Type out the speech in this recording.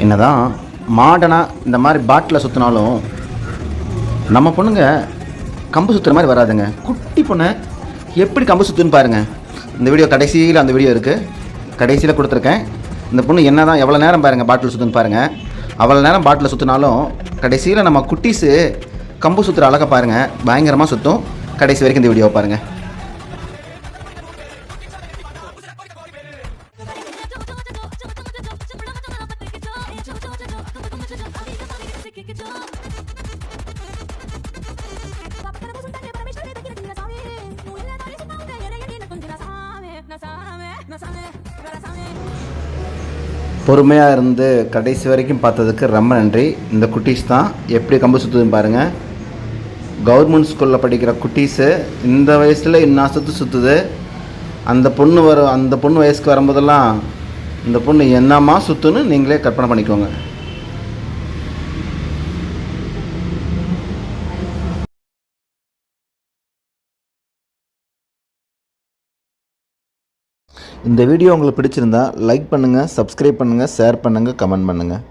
என்னதான் மாடனாக இந்த மாதிரி பாட்டில் சுற்றினாலும் நம்ம பொண்ணுங்க கம்பு சுற்றுற மாதிரி வராதுங்க. குட்டி பொண்ணை எப்படி கம்பு சுற்றுன்னு பாருங்கள். இந்த வீடியோ கடைசியில் அந்த வீடியோ இருக்குது, கடைசியில் கொடுத்துருக்கேன். இந்த பொண்ணு என்ன தான் எவ்வளோ நேரம் பாருங்கள் பாட்டில் சுற்றுன்னு பாருங்கள். அவ்வளோ நேரம் பாட்டில் சுற்றினாலும் கடைசியில் நம்ம குட்டீஸு கம்பு சுற்றுற அழகாக பாருங்கள், பயங்கரமாக சுற்றும். கடைசி வரைக்கும் இந்த வீடியோவை பாருங்கள். பொறுமையாக இருந்து கடைசி வரைக்கும் பார்த்ததுக்கு ரொம்ப நன்றி. இந்த குட்டீஸ் தான் எப்படி கம்பு சுற்றுதுன்னு பாருங்கள். கவர்மெண்ட் ஸ்கூலில் படிக்கிற குட்டீஸு இந்த வயசில் இன்னும் சுற்றுது. அந்த பொண்ணு வயசுக்கு வரும்போதெல்லாம் இந்த பொண்ணு என்னம்மா சுற்றுன்னு நீங்களே கற்பனை பண்ணிக்கோங்க. இந்த வீடியோ உங்களுக்கு பிடிச்சிருந்தா லைக் பண்ணுங்கள், சப்ஸ்கிரைப் பண்ணுங்கள், ஷேர் பண்ணுங்கள், கமெண்ட் பண்ணுங்கள்.